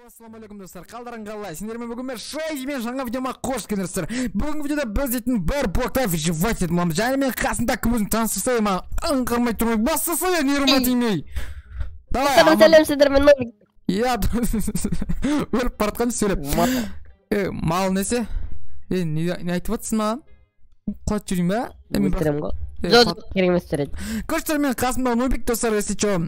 Ассалаумағалейкум достар, қалдарың қалай? Сендермен бүгін мен шаймен жаңа видеома қош келдіңіздер. Бүгінгі видеода біз дейтін бір блокта выживать ететін боламыз. Және мен қасында кім өзін таныстырса, маған аңғармай тұрмай бастаса я не рұма тимей. Давай. Сәлем сендермен Новик. Я өліп баратқан сөйлеп. Мал несе? Не айтып жатсың маған? Құлат жүрейін ба? Өлтірем ғой. Жоқ, керек емес жарайды. Көршілер мен қасымда Новик достар, если что.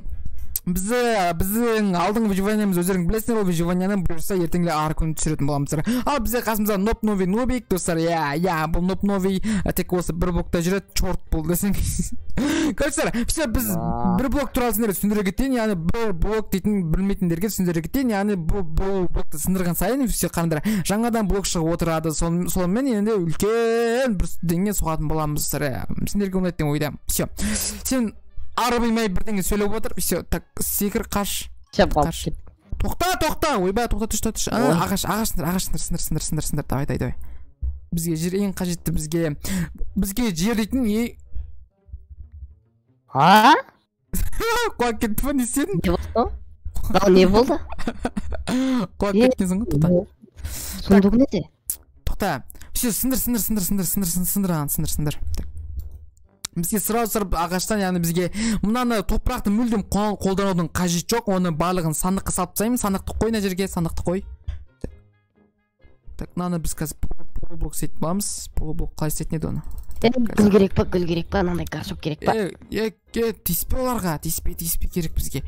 Біздің алдыңғы выживаниямыз өздерің білесіңдер, ол выживанияны бұйырса ертеңге ары күн түсіретін боламыздар. Ал бізде қасымызда Ноп Нови Новик достар. Бұл Ноп Нови тек осы бір блокта жүреді, чорт бұл десең. Көршілер, все біз бір блок туралы сендерге түсіндіре кетейін, яғни бір блок дейтін білмейтіндерге түсіндіре кетейін, яғни бұл блокты сындырған сайын все қараңдар, жаңадан блок шығып отырады. Сонымен енді үлкен бір деңе соғатын боламыз. Сендерге ұнайды деген ойдамын. Все. Сен арбаймай бірдеңе сөйлеп отыр. Все, так секір қаш. Тоқта. Ойбай, тоқта түш. Ағаш, давай. Бізге жер ең қажетті, бізге жер дейтін Құлап кетті ба, не істедің? Не болды? Құлап кеткенсің ғой, тоқта. Сундук неде? Тоқта. Все, сындыр. Бізге сұрап ағаштан, яғни бізге мұнаны топырақты мүлдем қолданудың қажет жоқ, оны барлығын сандыққа салып тастаймын. Сандықты қой, мына жерге сандықты қой. Так, мынаны біз қазір полублок істейтін боламыз. Полублок қалай істейтін еді оны? Гүл керек па, мынандай горшок керек па? Тиіспе оларға, тиіспе керек бізге.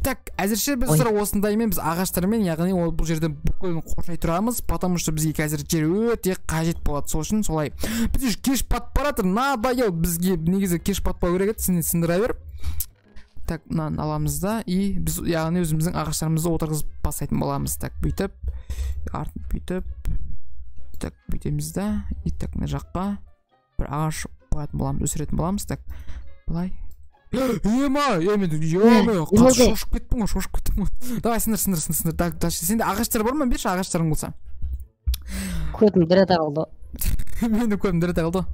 Так, әзірше біз осындаймен біз ағаштармен, яғни бұл жерде бүкілін қоршай тұрамыз, потому что бізге қазір жер өте қажет болады. Сол үшін солай. Біз кеш батып баратыр, надоел, бізге негізі кеш батпау керек еді, сені сындыра бер. Так, мынаны аламыз да, и біз яғни өзіміздің ағаштарымызды отырғызып басайтын боламыз. Так, бүйтіп, так, бүйтеміз да, и так, мына жаққа бір ағаш қоятын боламыз, өсіретін боламыз. Так, былай. Шошып кеттім ғой. Давай, сындыр. Так, сенде ағаштар бар ма? Берші ағаштарың болса. Көтім дірі тағылды. Мені көтім дірі тағылды.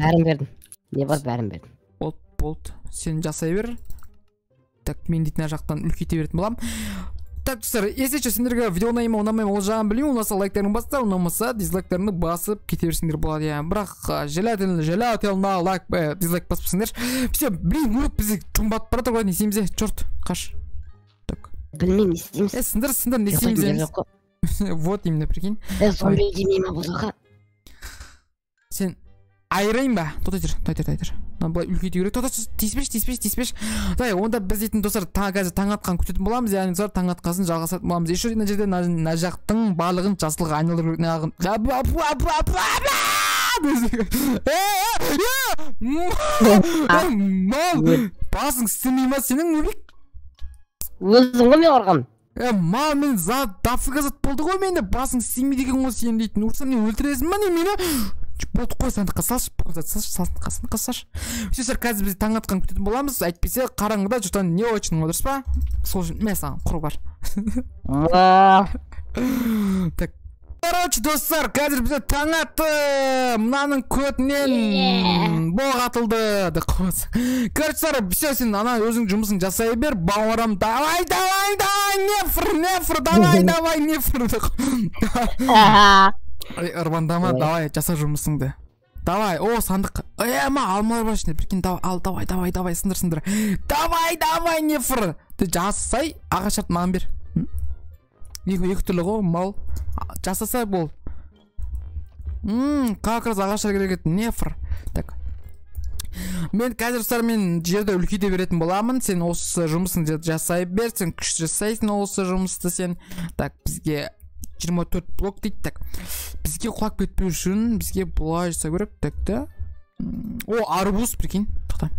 Бәрін бердім. Не бар, бәрін бердім. Болды. Сен жасай бер. Так, мен дейтін жақтан үлкейте беретін болам. Так, достар, если что, сендерге видео ұнаймы, ұнамаймы, ол жағын білмеймін. Ұнаса лайктарың баста, ұнамаса дизлайктарыңды басып кете берсеңдер болады. Бірақ желательно лайк, дизлайк баспасыңдар. Все, блин, бізге жұмбат баратыр ғой, не істейміз, чорт, қаш. Так. Білмеймін, не істейміз. Сындыр, не істейміз. Вот, именно, прикинь. Зомби демеймін бұзаға. Сен айырайын ба? Тойтыр. Бұлай үлкейті керек. Тиіспеш. Дай, онда біз дейтін достар қазір таң атқан күтетін боламыз, яғни достар таң атқасын жалғасатын боламыз. Еще мына жерде мына жақтың барлығын жасылға айналдыру керек. Басың істемей ма сенің өлік? Өзің ғой мен ұрған. Мал, мен дафыға зат болды ғой мені, басың істемей деген ғой сен дейтін. Ұрсам не өлтіресің ба не мені? Болды қой, сандыққа сандыққа салшы. Сөздер, қазір біз таң атқан күтетін боламыз. Әйтпесе қараңғыда жұрттан не ойшының отырс па? Сол үшін мен саған құры бар. Так, короче, достар, қазір бізде таң атты. Мынаның көтінен боқ атылды. Короче, все, сен ана өзің жұмысын жасай бер. Бауырам, давай, нефр. Ырбандама, давай, жаса жұмысыңды. Давай, сандық. Алмалар бар ішінде, біркен, давай, сындыр. Давай, нефір. Жасасай, ағашат маған бер. Екі түрлі ғой, мал. Жасасай бол. Как раз ағашар керек еді, нефір. Так. Мен қазір ұстармен жерді үлкейте беретін боламын. Сен осы жұмысын жасай бер, сен күш жасайсың осы жұмысты сен. Так, бізге 24 блок дейді. Так, бізге құлап кетпеу үшін бізге бұлай жасау керек. Так та. Арбуз, прикинь. Тоқта.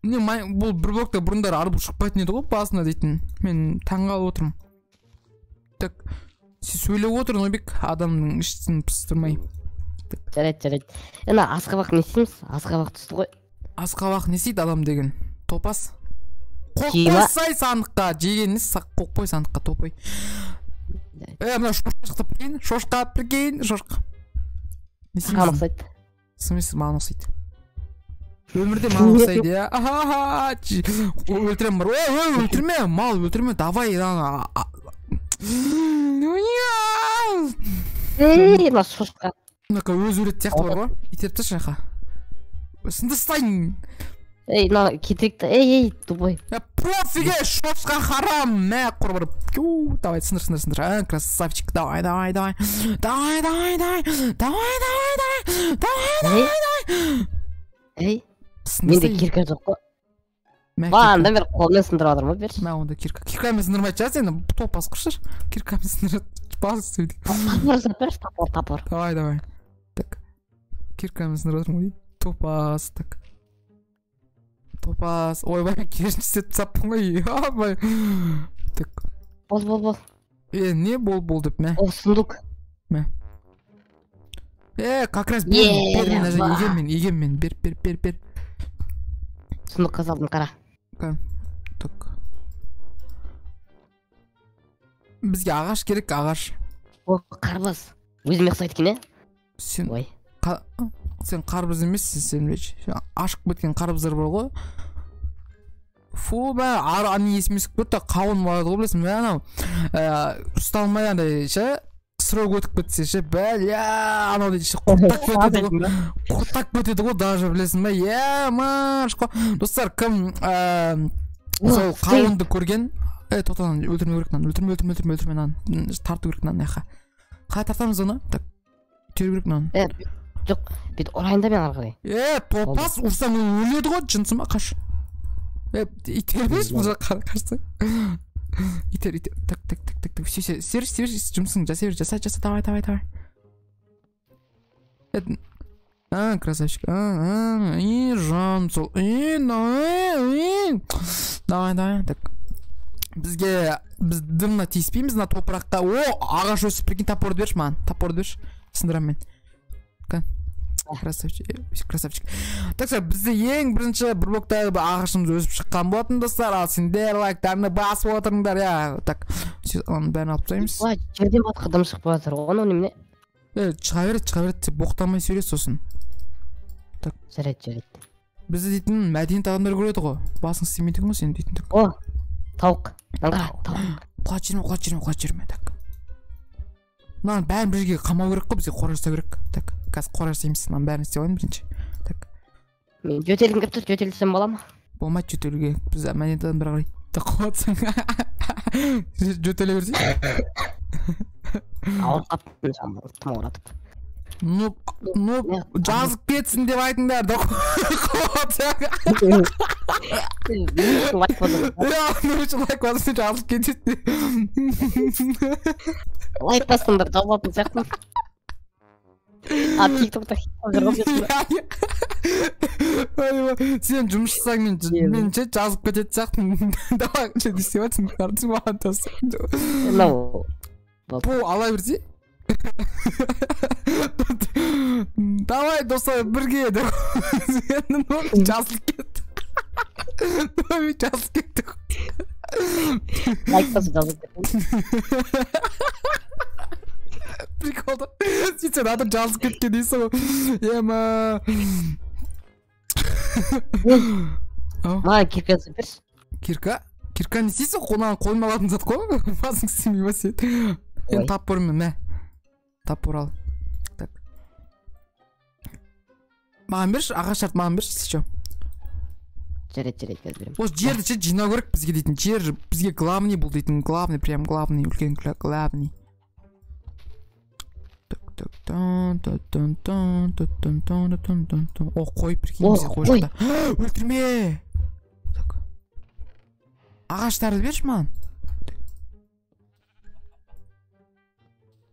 Бұл бір блокта бұрындар арбуз шықпайтын еді ғой басына дейтін. Мен таңғалып отырмын. Так, сен сөйлеп отыр, Нобик, адамның іштін пыстырмай. Жарайды. Ена, асқабақ не істейміз? Асқабақ түсті ғой. Асқабақ не істейді адам деген? Топас. Қоқпойсай сандыққа. Жеген несі қоқпой сандыққа, топой. Мына шошқа прикинь, шошқа. Маған ұқсайды. Смысл маған ұқсайды. Өмірде маған ұқсайды, Өлтірем бар. Өлтірме, мал өлтірме. Давай, мына шошқа. мынака өзі өлетін сияқты бар ғой итеріп тасташы жаққа сынды тастайын мына кетірек та тупой. профиге шошқа харам мә құрбыр давай сындыр красавчик давай менде кирка жоқ қой. Анда мен қолмен сындырып жатырмын ғой берші. мә онда киркамен сындырмайтын шығарсың енді топас құршы киркамен сындырып бас тапор. Давай. Так. Киркамен сындырып отырмын ғой. Топас, так. Топас. Ойбай, керісінше таппын ғой. Ойбай. Так. Бол. Не бол деп, мә? О, сундук. Мә. Как раз бер мен, еген мен. Бер. Сундукқа салдым, қара. Так. Бізге ағаш керек, ағаш. О, қарбыз. Өзіме ұқсайды екен, Сен қарбыз емессің, сен ашық біткен қарбыздар бар ғой. Фу, аны есіме түсіп кетті, қауын болады ғой, білесің бе, анау. Ұсталмай андай, срок өтіп кетсе, анау дейді, құрттак кетеді ғой, даже білесің бе, машқа. Достар, кім сол қауынды көрген, тоқтан, өлтірме керек нан, өлтірме нан, тарту керек нан, қалай тартамыз оны? Тері керек нан. Жоқ, бет орайында мен арғырай. Топас ұрсаң өледі ғой, жынсыма қаш. Итермес бұл жаққа қашты. Итер, так. Север, жұмысын, жаса, давай. Красавчик. Жан, сол. Давай, так. Біз дымна тиіспейміз, на топыраққа. Ағаш өсіп, прикинь, топорды берші маған. Топорды берші, сындырам мен. Красавчик. Так, бізде ең бірінші бір блоктағы ағашымыз өсіп шыққан болатын достар. Ал сендер лайктарны басып отырыңдар, Так, оның бәрін алып тастаймыз. Жерден батқа дым шығып жатыр, оны немене? Шыға береді, боқтамай сөйлес сосын. Так. Жарайды. Бізді дейтін мәдениет адамдар көреді ғой. Басың істемейді ғой сен дейтін. О, тауық. Құлат жерме, так. Мынаны бәрін бір жерге қамау керек қой, бізге қора жасау керек. Так, қазір қора жасаймыз, мынаны бәрін істеп алайын бірінші. Так. Мен жөтелгім кеп тұр, жөтелсем бола ма? Болмайды жөтелуге, біз мәдениет адамдар қарайды. Так, қуатсың. Жөтеле берсей. Ауыр қаптың жамын, тым ауыратып. Жазып кетсін деп айтыңдар, да қуатсың. Лайк бадым. Лайк бадым, жазып кетеді. Лайк бастыңдар, жазылатын сияқты. Тиктокта сен жұмыс жасаң мен жазып кетеді сияқтымын. Давай, істеп жатсың, қартың маған тасың. Бұл ала берсе. Давай, достар, бірге. Жазылып кетті. Жазылып кетті. Лайк басып жазылып кетті. Приколда. Сөйтсен адам жазып кеткен дейсің ғой. Маған киркасы берші. Кирка не істейсің? Қолыма алатын зат қой. Басың істемей ма сен? Енді таппормен, мә. Таппор ал. Так. Маған берші, ағаш шарт маған берші, сечо. Жарайды, қазір берем. Осы жерді жинау керек бізге дейтін. Жер бізге главный бұл дейтін. Главный, прям главный, үлкен главный. О, қой, прикинь, бізге қой шықты. Өлтірме! Ағаштарды берші маған.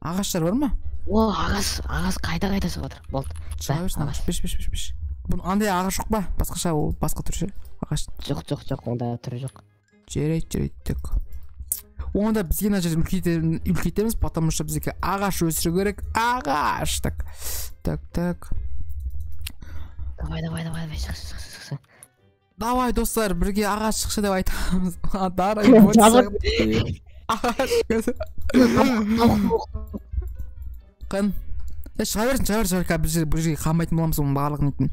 Ағаштар бар ма? О, ағаш қайда шығып отыр. Болды. Шыға берсін ағаш, беш. Андай ағаш жоқ ба? Басқаша, ол басқа түрші ағаш. Жоқ, онда түрі жоқ. Жарайды, так. Онда бізге мына жерден үлкейтеміз, потому что бізге ағаш өсіру керек. Ағаш, так. Давай, шықсы. Давай, достар, бірге ағаш шықшы деп айтамыз. Ағаш. Қан. шыға берсін бұл жерге қамайтын боламыз оның барлығын.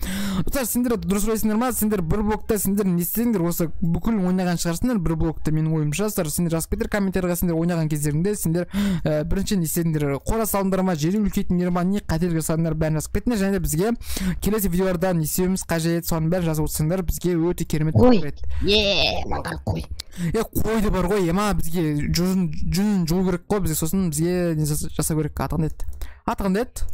Достар, сендер дұрыс ойлайсыңдар ма? Сендер бір блокта сендер не істесеңдер осы бүкіл ойнаған шығарсыңдар бір блокта, менің ойымша. Сендер жазып кетер комментарийға, сендер ойнаған кездеріңде сендер бірінші не істедіңдер, қора салдыңдар ма, жер үлкейтіндер ма, не қателік жасадыңдар, бәрін жазып кетіңдер. және де бізге келесі видеоларда не істеуіміз қажет, соның бәрін жазып отырсаңдар бізге өте керемет болады. Маған қой. Қойды бар ғой, бізге жүн жуу керек қой, бізге сосын бізге не жасау керек, атқан дед.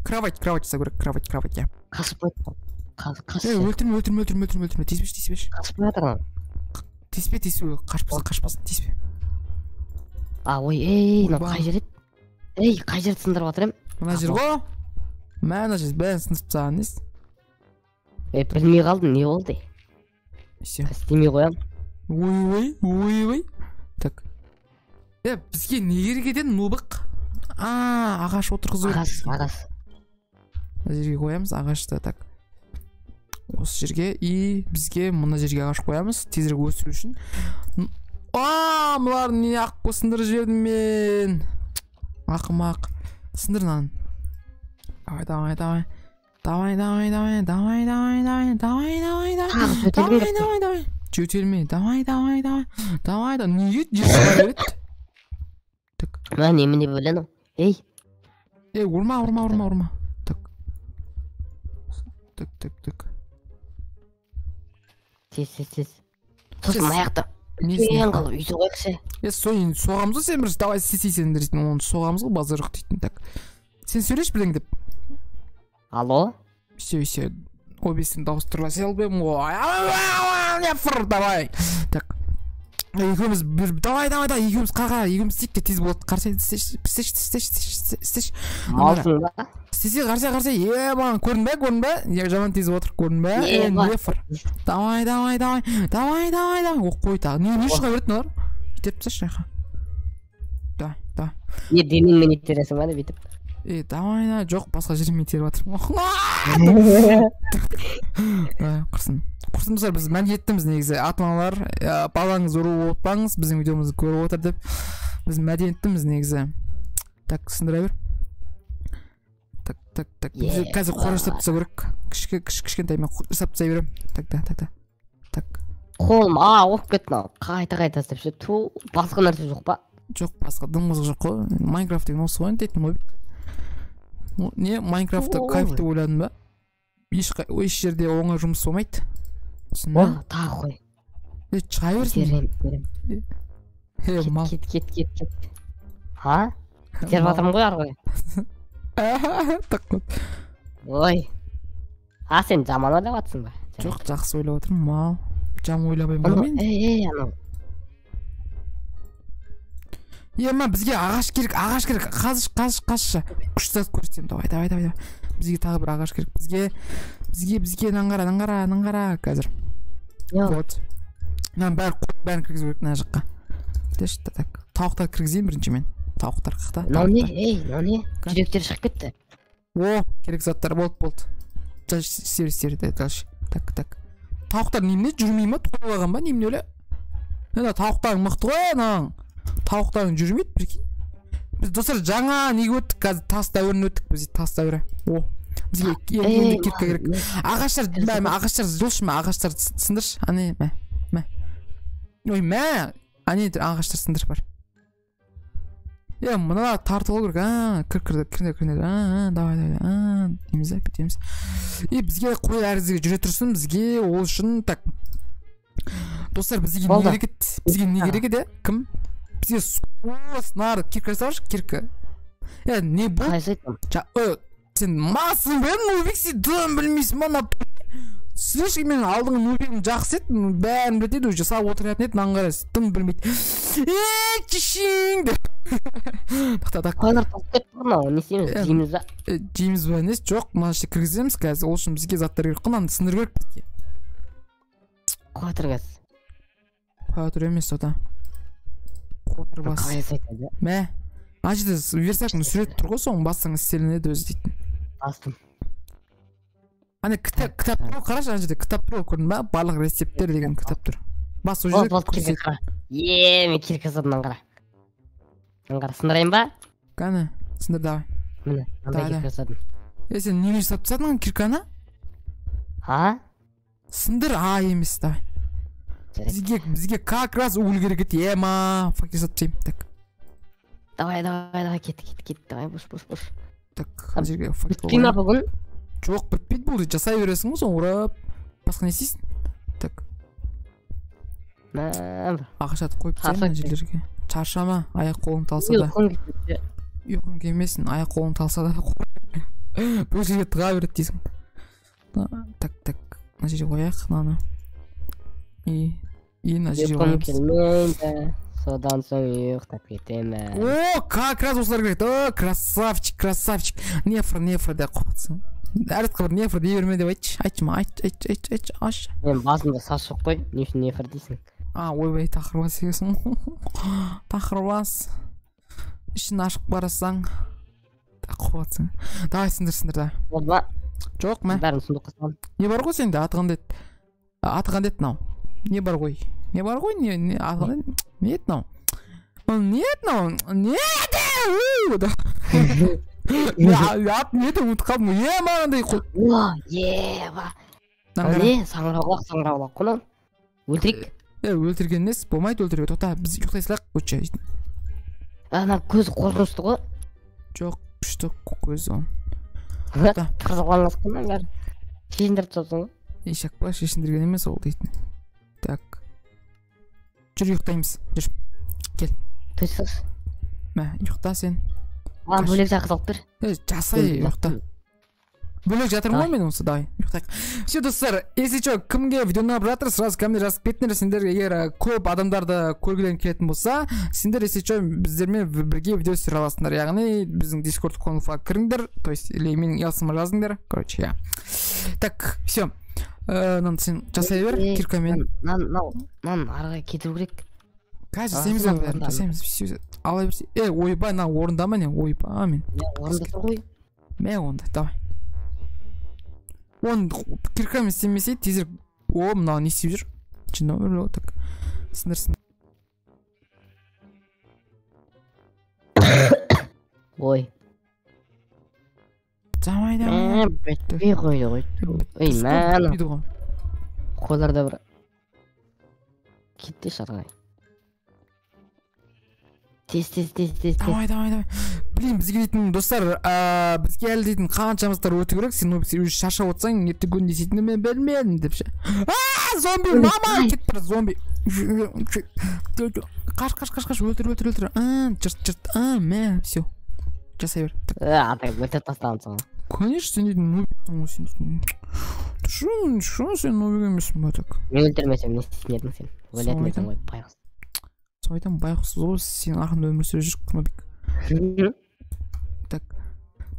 Кровать жасау керек, кровать, я. Қасып қойды. Өлтірме, тиіспеш. Қасып қойды. Тиіспе, қашпасын, тиіспе. Ой, қай жер еді? Қай жерді сындырып жатыр ем? Мына жер ғой? Мына жер бәрін сындырып тастаған, нес? Білмей қалдым, не болды? Істемей қоям. Ой. Так. Бізге не керек еді, нубық? Ағаш отырғызу. Ағаш. Мына жерге қоямыз, ағашты, так. Осы жерге, и бізге мына жерге ағаш қоямыз, тезірек өсіру үшін. Мұлар не аққы сындырып жібердім мен. Ақымақ. Сындырынан. Давай. Жөтелме. Давай. Неге жер шыға береді? Немене бөлен? Урма. Так. Тез. Сосын аяқты. Үйен қалып үйді қойықшы. Соғамыз ғой сен бірінші, давай сесейсен дейтін, оны соғамыз ғой базарық дейтін, так. Сен сөйлеш білең деп. Алло? Все. Обесін дауыстырла сел бем ғой. Давай. Так. Екеуміз давай, екеуміз қаға, екеуміз істейік те тез болады. Қарсы істеш. Малсың ба? Істесе қарсы. Маған көрінбе? Жаман тез отыр, көрінбе? Нефір. Давай. Қой тағы. Не шыға беретін олар? Етеп тасташы жайқа. Давай. Деніңмен еттересің ба деп етіп? Давай, жоқ, басқа жермен етеріп жатырмын. Құрсын, достар, біз мәдениеттіміз негізі. Ата-аналар, балаңыз ұру отпаңыз, біздің видеомызды көріп отыр деп. Біз мәдениеттіміз негізі. Так, сындыра бер. Так. Қазір қора жасап тастау керек. Кішкентаймен жасап тастай берем. Так. Қолым, оқ кетті. Қайта істеп ше. Басқа нәрсе жоқ па? Жоқ, басқа дымғызық жоқ қой. Майнкрафт деген осы ғой, дейтін ғой. Не, Майнкрафтта кайф деп ойладың ба? Еш жерде оңай жұмыс болмайды. Тағы қой. Шыға берсін. Кет. Теріп атырмын ғой арғы. Ой. Сен жаман ойлап атсың ба? Жоқ, жақсы ойлап атырмын, мал. Жаман ойлабайым ба мен? Анау. Бізге ағаш керек, қасшы. Күш зат көрсетем, давай. Бізге тағы бір ағаш керек, бізге наңғара, қазір. Вот. Бәрін кіргізу керек, нә жаққа. Тауықтар кіргізейін бірінші мен. Тауықтар қақта. Науне, жүректер шығып кетті. Керек заттар болды. Сервистерді, дальше. Так. Тауықтар неміне жүрмей ма? Тойлаған ба, неміне өлі? Тауықтарың мықты ғой, анаң. Тауықтарың жүрмейді, прикинь. Біз достар жаңа неге өттік, қазір тас дәуірін өттік, біз тас дәуірі. Бізге енді кирка керек. Ағаштар жылшы ма, ағаштар сындырш. Ағаштар сындырш бар. Мына тартылу керек. Кірдер. Давай. Деміз. Бізге қой әрізге жүре тұрсын, бізге ол үшін так. Достар, бізге не керек еді? Кім? Бізге снар кирка жасаушы, кирка. Не бұл? Сен масың бен, нубикси дым білмейсің ма? Слышь, мен алдыңғы нубигім жақсы еді, бәрін білдеді, уже сап отыратын еді, наңғарас, дым білмейді. Чешің деп. Қойлар тасып кетті ғына, не істейміз, жейміз ба? Жейміз ба, несі? Жоқ, мына іште кіргіземіз қазір, ол үшін бізге заттар керек қынан, сындыр керек бізге. Қойтыр кәз. Қойтыр емес ода. Қойтыр бас. Қалай сайтады? Мә, ажыды версияқын сүрет тұр ғой, соң бассаң істелінеді өзі дейтін. Бастым. Кітап тұр, қараш, ажыды кітап тұр, көрдің ба? Барлық рецепттер деген кітап тұр. Бас о жерде көрсет. Мен кирка садынан қара. Сындырайын ба? Кәні, сындыр давай. міне мындай кирка жасадым. Сен неге жасап тастадың кирканы? Сындыр емес, давай. Бізге как раз уголь керек еді. Ема, факел жасап тастайым. Так. Давай, кет, давай, бош. Так, мына жерге факел. Бітпей ма бүгін? Жоқ, бітпейді, бұл жасай бересің ғой, соң ұрап. Басқа не істейсің? Так. Ағашатып қойып тастайын мына жерлерге. Шаршама, аяқ қолың талса да. Ұйқың келмесін, аяқ қолың талса да. Бұл жерге тыға береді дейсің. Так, мына жерге қояйық, мынаны. И мына жерге қоямыз. Ұйқым келмейді, содан соң ұйықтап кетемін. О, как раз осылар керек. О, красавчик. Нефр деп қоятсың. Әрітқа бір нефр дей берме деп айтшы ма, айтшы. Мен басында сас жоқ қой, не үшін нефр дейсің? Ойбай, тақырбас екесің. Тақырбас. Ішін ашық барасаң. Қоятсың. Давай, сындыр, да. Болды ма? Жоқ, ма? Бәрін сұндық қысқан. Не бар ғой сенде, атыған дед нау. Не бар ғой, не атыған дед? Не ет нау? Не ет нау? Атын еті ұмытып қалдым. Мағандай қой. Еба. Не, саңыраулақ қонан. Өлтірек. Өлтірген нес, болмайды өлтірге. Тоқта, біз ұйықтай сылақ көтші. Ана көзі қорқынышты ғой. Жоқ, күшті көзі он. Қызықланғыз қонан бәрі. Шешіндіріп соқсын ғой. Ешек ба, шешіндірген емес ол дейтін. Так. Жүр ұйықтаймыз. Жүр. Кел. Төсіз. Мә, ұйықта сен. Бөлек жақыз алып бер. Жасай ұйықта. Бөлек жатырмын ғой мен осы, давай, ұйықтайық. Все, достар, если что, кімге видеоны алып жатыр, сразу комментарий жазып кетіңдер. Сендер егер көп адамдарды көргілерің келетін болса, сендер, если что, біздермен бірге видео түсіре аласыңдар. Яғни біздің Discord конфа кіріңдер, то есть или менің ұялсыма жазыңдар. Короче, я. Так, все. Мынаны сен жасай бер, киркамен. Нан арғы кетіру керек. Қазір жасаймыз. Все. Ала берсе. Ойбай, на орындама не, ойбай, мен. Орында тұр ғой. Мә онда, давай. Он киркамен істемесе тезірек. Мынау не істеп жүр? Чино, так. Сындырсын. Ой. Давай. Бітпей қойды ғой. Мәні. Қоларда бір. Кетті шарғай. Тез. Давай. Блин, бізге дейтін достар, бізге әлі дейтін қаншамыздар өті керек, сен өзі шаршап отсаң, ерте күн десейтінді мен білмедім депші. Зомби, мама, кет бір зомби. Қаш, өлтір. Жырт, мә, все. Жасай бер. Атай, өлтір тастаған соң. Конечно, сен дейтін нубиктің ғой, сен дейтін. Шо сен нубик емесің ба, так? Мен өлтірмесем, не істейтін едің сен? Өлетін едің ғой, байғыз. Сойтам байғыз ғой, сен арқында өмір сүріп жүріп нубик. Так,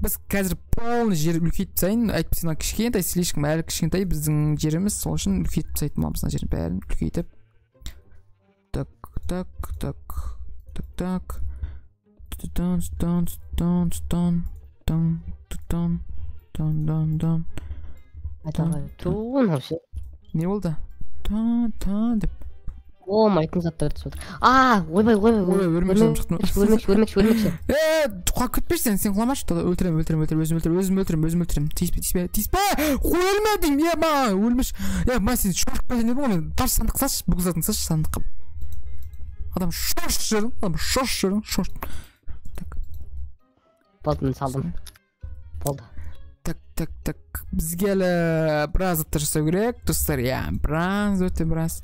біз қазір полный жер үлкейтіп тастайын, әйтпесе мына кішкентай, слишком әлі кішкентай біздің жеріміз, сол үшін үлкейтіп тастайтын боламыз мына жерін бәрін үлкейтіп. Не болды? Деп. Майтын заттарды түсіп отыр. Ойбай. Өлмекші. Құлап кетпешсің, сен құламашы. Өзім өлтірем. Тиіспе. Өлмедім, өлмеш. Ма сен шорт па не бол, мен таш сандық саш, бүк затын саш сандыққа. Адам шош жүрін. Так. Болды, мен салдым. Болды. Так. Бізге әлі біраз заттар жасау керек, достар, біраз.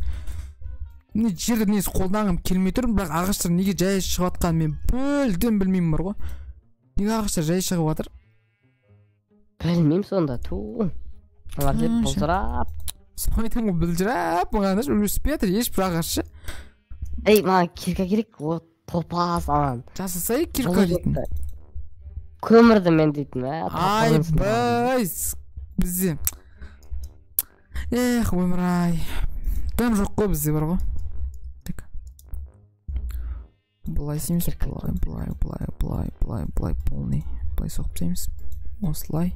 Жерді несі қолданғым келмей тұр, бірақ ағаштар неге жай шығып атқан мен бөлден білмеймін бар ғой. Неге ағаштар жай шығып атыр? Білмеймін сонда, Алар деп бұлжырап. Сойтын ғой бұлжырап, мұғандаш үліспей атыр, ешбір ағашы. Маған кирка керек, топас аған. Жасасай кирка дейтін. Көмірді мен дейтін, Айбай, бізде. Өмір-ай. Дым жоқ қой бізде бар ғой. Бұлай сейміз, бұлай полный. Бұлай соқып сейміз. Осылай.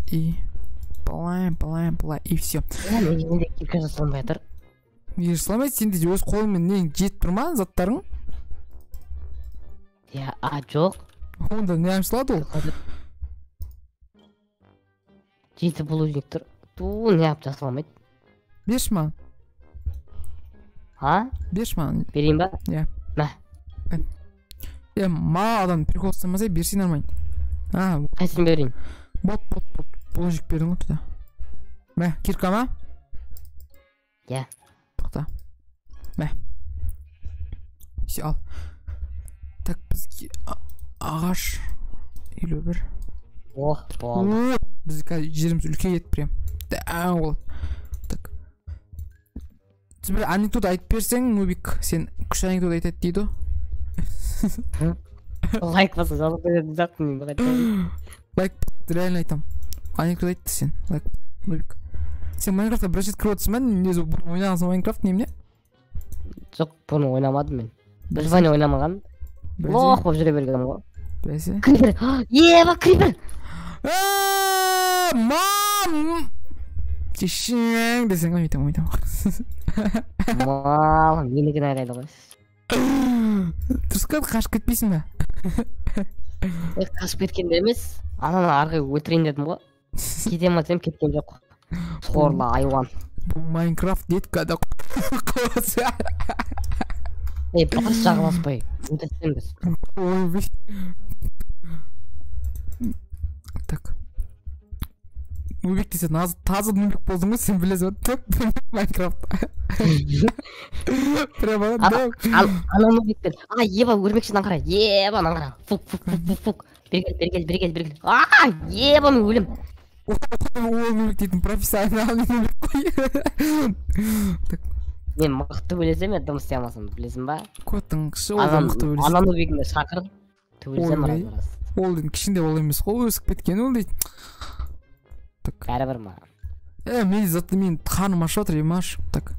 И бұлай. И все. Менде кирка жасалмай тұр. Неге жасалмайды? Сенде өз қолыңмен нең жетіп тұр ма заттарың? Жоқ. Онда не амшылады ол? Жеті булыжник тұр. Ту не ап жасаламайды. Берші маған. А? Берші маған. Берейін ба? Иә. Мә. Маған адам прикол ұстамаса берсей нормально. Қайсын берейін? Бот. Булыжник бердің ғой тұда. Мә, кирка ма? Иә. Тоқта. Мә. Все, ал. Так, бізге ағаш елу бір. Болды. Біз қазір жеріміз үлкейеді прям. Дәң болады. Так. Сіз бір анекдот айтып берсең, Нубик, сен күш анекдот айтады дейді ғой. Лайк баса жазып беретін заттың мен. Лайк, реально айтам. Анекдот айтты сен. Лайк, Нубик. Сен Майнкрафтта бірінші рет кіріп отырсың ба? Незі ойнағансың Майнкрафт немене? Жоқ, бұны ойнамадым мен. Выживание ойнамаған. Лох болып жүре бергенім ғой. Бәсе? Крипер! Еба, крипер! Мам! Тешің десең ғой, өйтем. Мал, менікен айлайды ғой. Тұрсқа қашып кетпейсің ба? Қашып кеткенде емес, ананы арғы өлтірейін дедім ғой. Кетем атсам кеткен жоқ. Сорлы айуан. Бұл Майнкрафт деткада қосы. Бұрқас жағыласпай, өтесен біз. Ой, так. Нубик десе, таза Нубик болдың ғой, сен білесің ғой, төк Майнкрафт. Прямо, ана Нубиктен, еба, өрмекшіден қара, еба, нан қара, фук. Бергел. Еба, мен өлім. Ол Нубик дейтін профессиональный Нубик қой. Мен мықты білесем, мен дым істеймасам, білесің ба? Көттің кіші, ол да мықты білесің. Ана Нубигімді шақыр, төбілсем раз. Ол дейін кішінде ол емес қой, өсіп кеткен ол дейді. Бәрібір ма? Мен заты мен қарным ашып отыр, ем ашып. Так.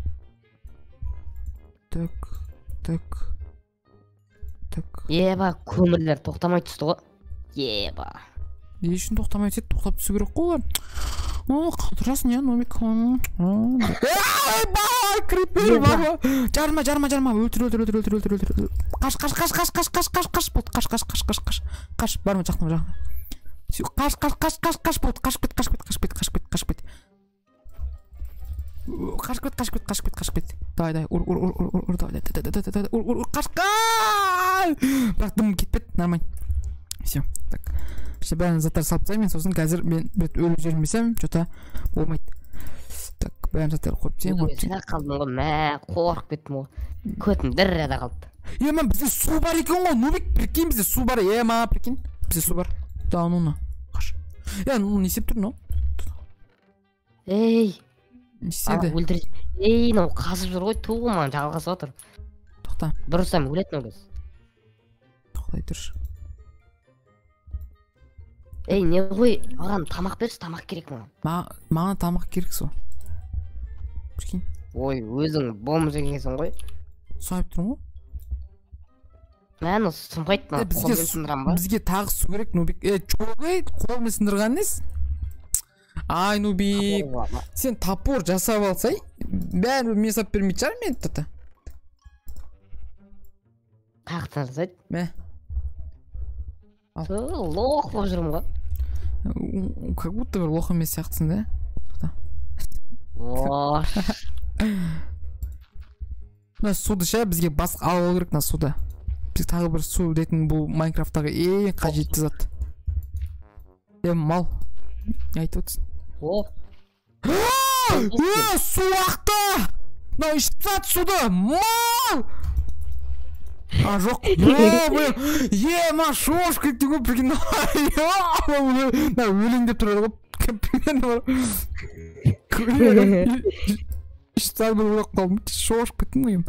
Еба, көмірлер тоқтамай түсті ғой. Еба. Не үшін тоқтамай түседі, тоқтап түсу керек қой олар. Қалдырасың я, Нубик. Крипер баба. Жарма. Өлтір. Қаш. Болды, қаш. Барма, жақын. Қаш болды, қаш бет. Давай, ур, давай. Қаш. Бірақ дым кетпеді, нормально. Все, так. Işte бәрін заттар салып тастаймын, мен сосын қазір мен өліп жүрмесем, что-то болмайды. Так, бәрін заттар қойып тастаймын. Сен қалдың ғой, мә, қорқып кеттім ғой. Көтім діррәді қалды. Ема, бізде су бар екен ғой, Нубик, прикинь, бізде су бар, ема, прикинь. Бізде су бар. Да, ну, қаш. Ну, не сеп тұр, ну. Ей. Не істеді? Өлтір. Ей, ну, қазып жүр ғой, туғы маған жалғасып отыр. Тоқта. Бұрыстан өлетін өкіз. Тоқтай тұршы. Ей, не ғой, маған тамақ берші, тамақ керек маған. Маған тамақ керек сол. Прикинь. Ой, өзің бом жегенсің ғой. Сойып тұрмын ғой. Мәні сұмпайды, қолмен сындырам ба? Бізге тағы су керек, Нубик. Чоғай, қолмен сындырған нес? Ай, Нубик. Сен топор жасап алсай, бәрі мен сап бермейді жар мен тұта. Қақтан жасайды? Мә. Лох болып жүрмін ғой. Как будто бір лох емес сияқтысың, да? Ош. Мына суды ша, бізге басқа алу керек на суда. Біз тағы бір су дейтін бұл Майнкрафттағы ең қажетті зат. Мал. Айтып отырсың. Су ақты! Мынау ішіп сат суды! Мал! Жоқ. Ема, шош кетті ғой, прикинь. Өлең деп тұрады ғой. Ішіп сат бір өлек қалдым. Шош кеттім ғой.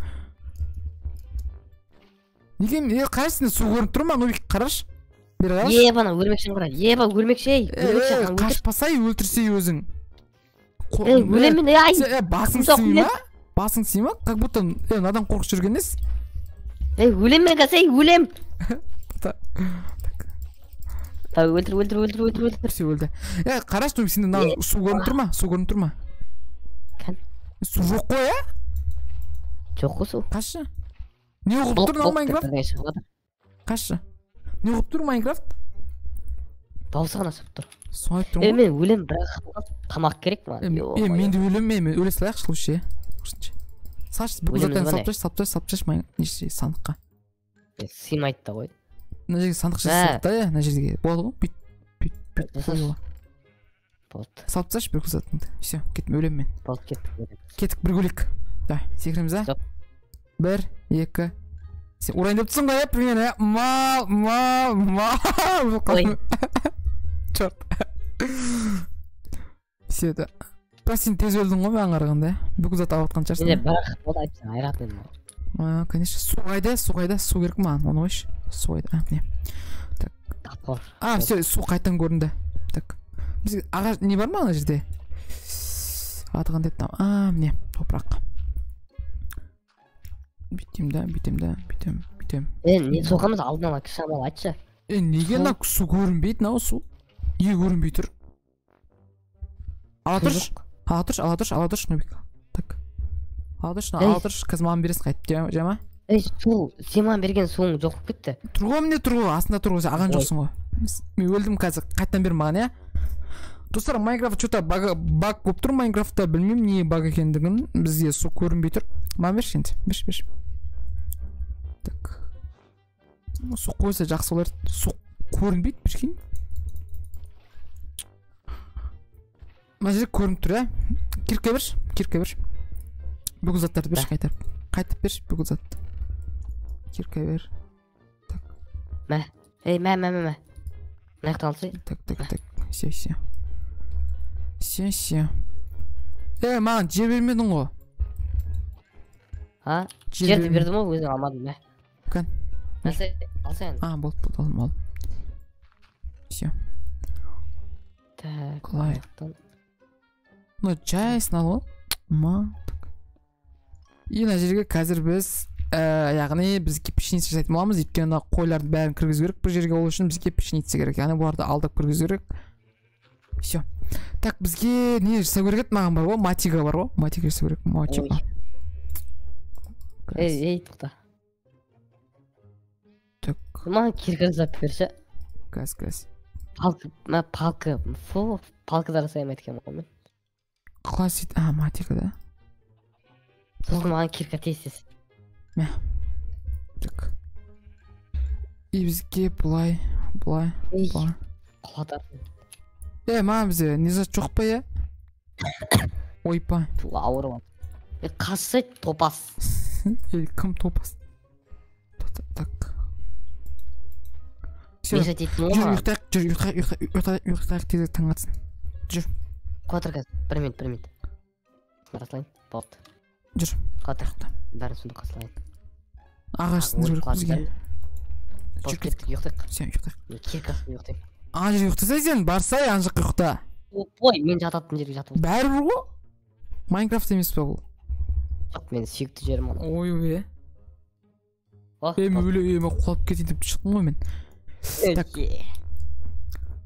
Неге, қарасың, су көрініп тұр ма, Нубик, қараш? Ебана, өлмекшін қара. Еба, өлмекшей. Қашпасай, өлтірсей өзің. Өлемін, ай. Басың сүй ма? Басың сүй ма? Как будто надан қорқып жүрген ес? Өлем мен қасай, өлем. Өлтір. Все, өлді. Қараш, Нубик, сенде су көрініп тұр ма? Су көрініп тұр ма? Су жоқ қой, Жоқ қой су. Қашы? Не оқып тұрын ал Майнкрафт? Қашы? Не қылып тұр Майнкрафт? Дауысқан ашып тұр. Соңайып тұрмын ғой. Мен өлем, бірақ тамақ керек ма? Мен де өлем, мен өле салайық шылушы. Саш, бір құзаттан сапчаш сандыққа. Сыймайды да ғой. Мына жерге сандық жасадық та, мына жерге. Болды ғой, бүйт. Болды. Сапчаш бір құзаттыңды. Все, кеттім, өлем мен. Болды, кеттік. Кеттік, бір көлік. Да, секіреміз, а? 1, 2. Сен ұрайын деп тұрсың ғой, примерно, мал. Черт. Все, да. Бірақ сен тез өлдің ғой маған қарағанда, бүкіл зат алып жатқан шығарсың. Бірақ ол айтсаң айратын ма? Конечно, су қайда, су керек маған, оны қойшы. Су қайда, міне. Тапор. Все, су қайтан көрінді. Так. Бізге ағаш не бар ма ана жерде? Атыған деп там. Міне, топырақ. Бүйтем. Не соғамыз алдын ала кіші амал айтшы. Неге ана су көрінбейді, мынау су? Неге көрінбей тұр? Ала тұрш, Нубик. Так. Ала тұрш, қазір маған бересің қайтып, жама? Су, сен маған берген суың жоқ болып кетті. Тұрғы міне тұрғы, астында тұрғы, аған жоқсың ғой. Мен өлдім қазір, қайттан бер маған, я? Достар, Майнкрафт что-то баг көп тұр Майнкрафтта, білмеймін не баг екендігін, бізге су көрінбей тұр. Маған берші енді, берші. Так. Су қойса жақсы олар, су көрінбейді, біршкен. Мына жерде көрініп тұр, Кирке берші. Бүкіл заттарды берші қайтарып. Қайтып берші бүкіл затты. Кирке бер. Так. Мә. Мына алсай. Так. Все. Маған жер бермедің ғой. Жерді бердім ғой, өзің алмадым, мә. Кән? Алсай. Болды, алдым. Все. Так. Қалай. Жайсын ал ғой. Мына жерге қазір біз, яғни бізге пешеница жасайтын боламыз, өйткені қойларды бәрін кіргізу керек, бір жерге ол үшін бізге пешеница керек, яғни бұларды алдап кіргізу керек. Все. Так, бізге не жасау керек еді, маған бар ғой, матига бар ғой, матига жасау керек, матига. Тоқта. Так. Маған кирка жасап берші. Газ. Палкадар жасаймын айтқан ғой мен. Қалай сөйт, матига да. Сосын маған кирка тез. Мә. Так. И бізге бұлай. Құладар. Маған бізде не зат жоқ па, я? Ойпа. Ауыр бар. Қасы топас. Кім топас? Так. Не жатетін ол ма? Ұйықтайық тезек таң атсын. Жүр. Қуатыр қаз. Бір минут. Қарасылайын. Болды. Жүр. Қуатыр. Бәрін сонда қасылайын. Ағашсын жүріп бізге. Болды кеттік, ұйықтайық. Сен ұйықтайық. Киркасын ұйықтайын. Ана жерге ұйықтасай сен, барсай ана жаққа ұйықта. Ой, мен жататын жерге жатып отырмын. Бәрібір ғой? Майнкрафт емес па бұл? Жоқ, мен сүйікті жерім оны. Ой. Мен құлап кетейін деп шықтым ғой мен. Так.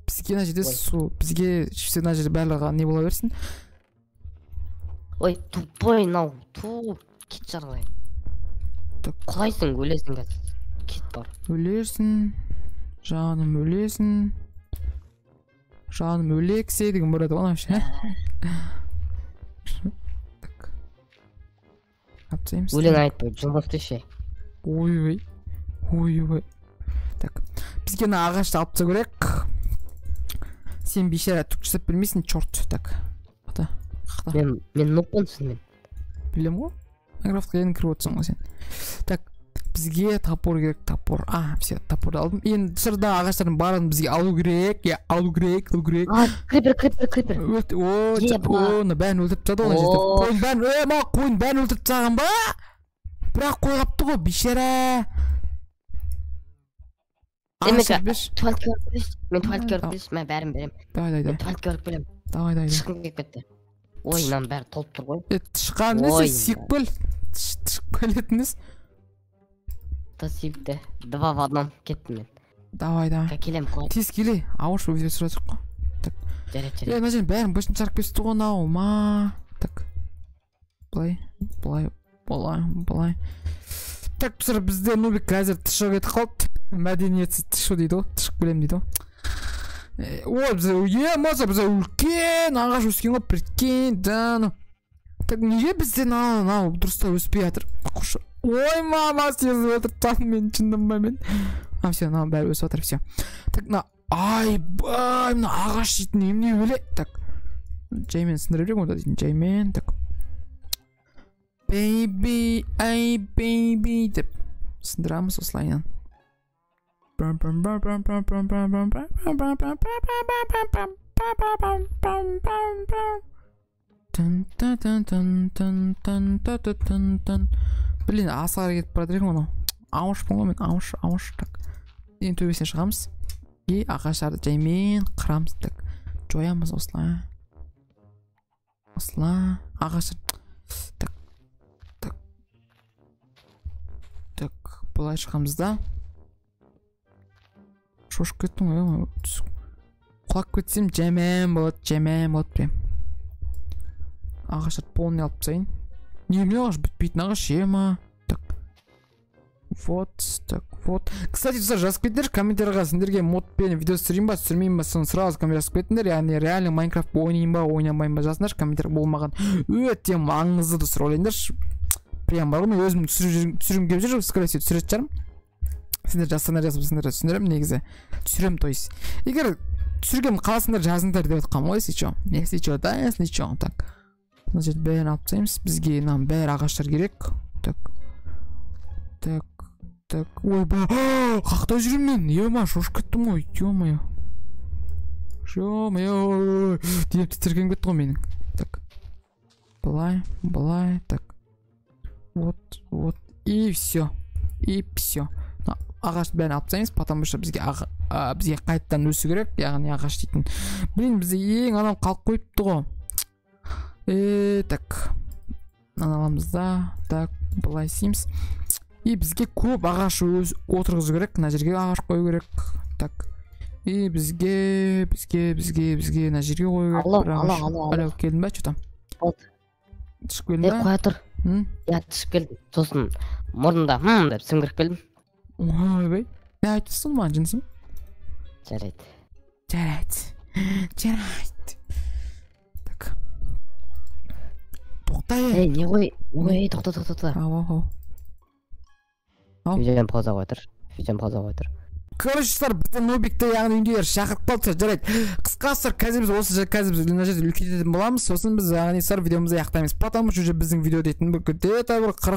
Бізге ана жерде су, бізге мына жерде барлығы не бола берсін. Ой, тупой нау, кет жарғай. Құлайсың, өлесің қазір. Кет бар. Өлерсің, жаным өлесің. Жаным өлексе деген бар еді ғой вообще. Так. Апсаймыз. Өлең айтпай, жұмыс деші. Ой. Так. Бізге ана ағашты алып тастау керек. Сен бейшара түк жасап білмейсің, чорт. Так. Мен ноппын сізмен. Білем ғой? Майнкрафтқа енді кіріп отырсың ғой сен. Так. Бізге топор керек, топор. Все, топорды алдым. Енді сырда ағаштардың барын бізге алу керек. Крипер. Бәрін өлтіріп тастады оны жерде. Қойын бәрін өлтіріп тастаған ба? Бірақ қой қапты ғой, бейшара. Мен туалет көріп білеш, мен бәрін берем. Давай. Туалет көріп білем. Давай. Шыққым келіп кетті. Ойынан бәрі толып тұр ғой. Тышқан несі, секпіл. Тышпіл етіңіз. Тасипті. 2 в 1 кеттім мен. Давай. Келем қой. Тез келе, ауыр видео сұрадық қой. Жарет. Мына жерін бәрін бөшін жарып кесті ғой нау, Так. Былай. Так, бізде Нубик қазір тышық етіп қалды. мәдениетсіз тышу дейді ғой, тышып келем дейді ғой. Біз маса біз үлкен ағаш өскен ғой, прикинь, да. Так неге бізден анау дұрыстап өспей жатыр? Ой, мама сезіп отыр, там мен шындым ба мен? Все, мына бәрі өсіп жатыр, все. Так, айбай, мына ағаш дейтін емне өле. Так, жаймен сындыра берем онда дейтін, жаймен, так. Baby, ай, baby деп сындырамыз осылайынан. Блин, асыға кетіп барады екен оны. Ауышпын ғой мен, ауыш, так. Ең төбесіне шығамыз. Ағаштарды жаймен қырамыз, так. Жоямыз осылай. Осылай, ағаштар. Так, бұлай шығамыз да. Шошып кеттім ғой, құлап кетсем жаймен болады прям. Ағаштарды полный алып тастайын. Неге ағаш бітпейтін ағаш ема. Так. Вот. Кстати, жазып кетіңдер комментарияға, сендерге модпен видео түсірейін ба, түсірмейін ба, соны сразу комментария жазып кетіңдер. Яғни реально Майнкрафт ойнайын ба, ойнамайын ба жазыңдар. Комментария болмаған өте маңызды достар, ойлаңдар. Прям бар ғой, мен өзім түсіргім келіп жүр, скорее всего түсіретін шығармын. Сендер жазсаңдар жазып сендерді түсіндірем, негізі түсірем, то есть. Егер түсірген қаласыңдар жазыңдар деп отқам ғой, если чё, да, если чё, так. Мына жерді бәрін алып тастаймыз, бізге мынаның бәрі ағаштар керек. Так. Ойба, қақта жүрмін мен, ема, шошып кеттім ғой, ё-моё. Деп тітірген кетті ғой менің. Так. Былай, так. Вот, и все. Ағаш бәрін алып тастаймыз, потому что бізге қайтадан өсу керек, яғни ағаш дейтін. Блин, бізде ең анау қалып қойыпты ғой. Так. Аналамыз да, так, былай істейміз. И бізге көп ағаш отырғызу керек, мына жерге ағаш қою керек. Так. И бізге мына жерге қою керек. Алло, келдің ба, что там? Болды. Түсіп келдің ба? Қоя тұр. Я түсіп келдім. Сосын мұрнында деп сіңгіріп келдім. Ойбай. Не айтысын маған жынсың? Жарайды. Так. Тоқтай. Не ғой? Тоқта. Ау. Видеодан пауза қой тұр. Короче, біздің нобикті яғни үндейлер шақырып қалды, жарайды. Қысқасы, қазір біз мына жерде үлкейтетін боламыз, сосын біз яғни видеомызды аяқтаймыз. Потому что біздің видео дейтін бір 40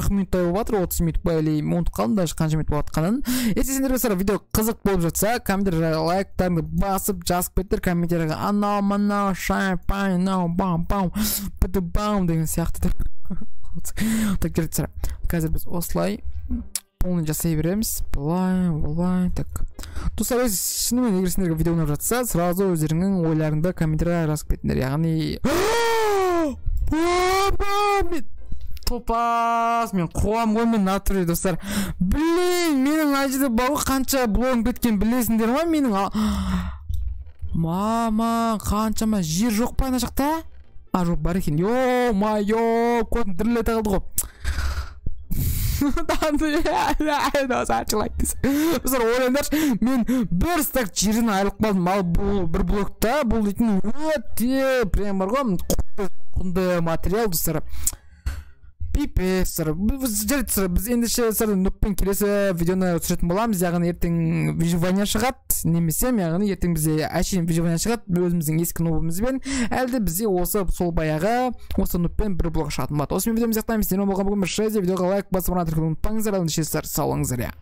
минуттай болып жатыр, 30 минут па или ұмытып қалдым, даже қанша минут болып жатқанын. Если сендерге видео қызық болып жатса, комментарияға лайктарыңды басып жазып кетіңдер, комментарияға анау шай-пай, бам деген сияқты деп. Так, жарайды. Қазір біз осылай полный жасай береміз. Былай, так. Достар, шынымен егер сендерге видео ұнап жатса, сразу өздеріңнің ойларыңды комментарияға жазып кетіңдер. Яғни топас, мен қуам ғой мен натуре, достар. Блин, менің ажыды бауы қанша блогым кеткен білесіңдер ма? Менің мама, қаншама жер жоқ па ана жақта? Жоқ, бар екен. Йо-майо, көзім дірілете қалды ғой. Біздер ойлаңдаршы, мен бір стак жерін айырылып қалдым. Ал бұл бір блокта, бұл дейтін өте прям бар ғой, құнды материал, достар. Пипес, біз ендеше нөппен келесі видеоны түсіретін боламыз. Яғни ертең выживание шығады, немесе яғни ертең бізде әшейін выживание шығады өзіміздің ескі нобымызбен, әлде бізде осы сол баяғы осы нөппен бір блог шығатын болады. Осымен видеомыз аяқтаймыз. Сіздермен болған бүгін бір видеоға лайк басып ұнатырып ұмытпаңыздар. Сау болыңыздар.